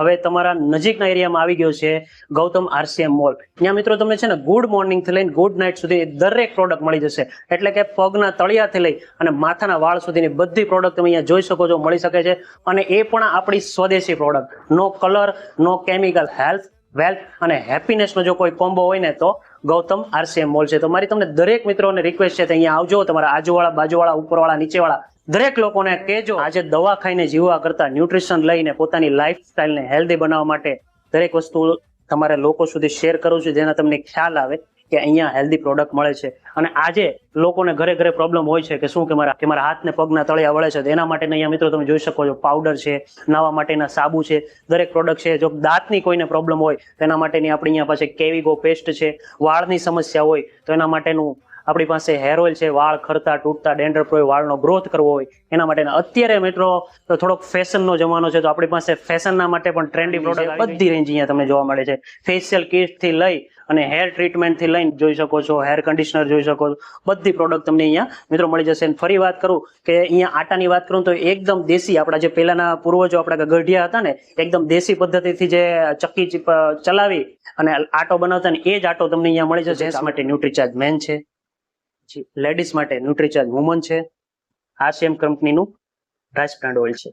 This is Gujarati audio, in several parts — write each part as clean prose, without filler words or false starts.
હવે તમારા નજીકના એરિયામાં આવી ગયો છે ગૌતમ આરસીએમ મોલ. ત્યાં મિત્રો તમને છે ને ગુડ મોર્નિંગ થી લઈને ગુડ નાઇટ સુધી દરેક પ્રોડક્ટ મળી જશે. એટલે કે પગના તળિયાથી લઈ અને માથાના વાળ સુધીની બધી પ્રોડક્ટ તમે અહીંયા જોઈ શકો છો, મળી શકે છે. અને એ પણ આપણી સ્વદેશી પ્રોડક્ટ, નો કલર, નો કેમિકલ. હેલ્થ, વેલ્થ અને હેપીનેસ નો જો કોઈ કોમ્બો હોય ને તો ગૌતમ આરસીએમ મોલ છે. તો મારી તમને દરેક મિત્રોને રિક્વેસ્ટ છે કે અહીંયા આવજો. તમારા આજુવાળા, બાજુવાળા, ઉપરવાળા, નીચેવાળા દરેક લોકોને કહેજો, આજે દવા ખાઈને જીવવા કરતા ન્યુટ્રિશન લઈને પોતાની લાઈફ સ્ટાઈલને હેલ્ધી બનાવવા માટે દરેક વસ્તુ તમારે લોકો સુધી શેર કરું છું, જેના તમને ખ્યાલ આવે કે અહીંયા હેલ્ધી પ્રોડક્ટ મળે છે. અને આજે લોકોને ઘરે ઘરે પ્રોબ્લેમ હોય છે કે શું કે મારા હાથને પગના તળિયા વળે છે. તો એના માટે અહીંયા મિત્રો તમે જોઈ શકો છો પાવડર છે, નાવા માટેના સાબુ છે, દરેક પ્રોડક્ટ છે. જો દાંતની કોઈને પ્રોબ્લેમ હોય તો એના માટેની આપણી અહીંયા પાસે કેવિગો પેસ્ટ છે. વાળની સમસ્યા હોય તો એના માટેનું આપણી પાસે હેર ઓઇલ છે. વાળ ખરતા, તૂટતા, ડેન્ડ્રફ હોય, વાળનો ગ્રોથ કરવો હોય એના માટેના. અત્યારે મિત્રો તો થોડોક ફેશનનો જમાનો છે, તો આપણી પાસે ફેશનના માટે પણ ટ્રેન્ડી પ્રોડક્ટ બધી રેન્જ અહીંયા તમને જોવા મળે છે. ફેશિયલ કિટ થી લઈ અને હેર ટ્રીટમેન્ટ થી લઈને જોઈ શકો છો, હેર કન્ડિશનર જોઈ શકો છો, બધી પ્રોડક્ટ તમને અહીંયા મિત્રો મળી જશે. અને ફરી વાત કરું કે અહીંયા આટાની વાત કરું તો એકદમ દેશી, આપણા જે પહેલાના પૂર્વજો આપણા ગઢિયા હતા ને, એકદમ દેશી પદ્ધતિથી જે ચક્કી ચલાવી અને આટો બનાવતા ને એ જ આટો તમને અહીંયા મળી જશે. જેન્ટ્સ માટે ન્યુટ્રીચાર્જ મેન છે, લેડીઝ માટે ન્યુટ્રીચાર્જ વુમન છે. આરસીએમ કંપનીનું રાઈસ બ્રાન્ડ ઓઇલ છે.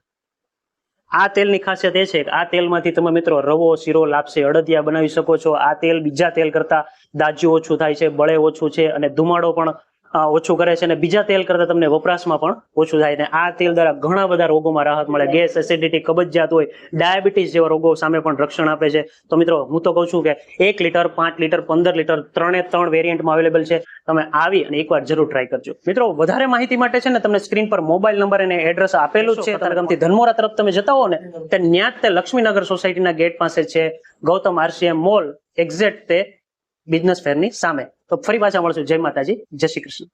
આ તેલની ખાસિયત એ છે કે આ તેલમાંથી તમે મિત્રો રવો, શીરો, લાપસી, અડદિયા બનાવી શકો છો. આ તેલ બીજા તેલ કરતા દાજ્યું ઓછું થાય છે, બળે ઓછું છે અને ધુમાડો પણ ઓછું કરે છે. અને બીજા તેલ કરતા તમને વપરાશમાં પણ ઓછું થાય. અને આ તેલ દ્વારા ઘણા બધા રોગોમાં રાહત મળે. ગેસ, એસિડિટી, કબજિયાત હોય, ડાયાબિટીસ જેવા રોગો સામે પણ રક્ષણ આપે છે. તો મિત્રો હું તો કહું છું કે 1 લીટર, 5 લીટર, 15 લીટર 3 વેરિયન્ટમાં અવેલેબલ છે. તમે આવી અને એકવાર જરૂર ટ્રાય કરજો. મિત્રો વધારે માહિતી માટે છે ને તમને સ્ક્રીન પર મોબાઈલ નંબર અને એડ્રેસ આપેલું જ છે. કતારગામથી ધનમોરા તરફ તમે જતા હો ને તે ન્યા તે લક્ષ્મીનગર સોસાયટીના ગેટ પાસે છે ગૌતમ આરસીએમ મોલ, એક્ઝેક્ટ તે બિઝનેસ ફેરની સામે. તો ફરી પાછા મળશું. જય માતાજી, જય શ્રી કૃષ્ણ.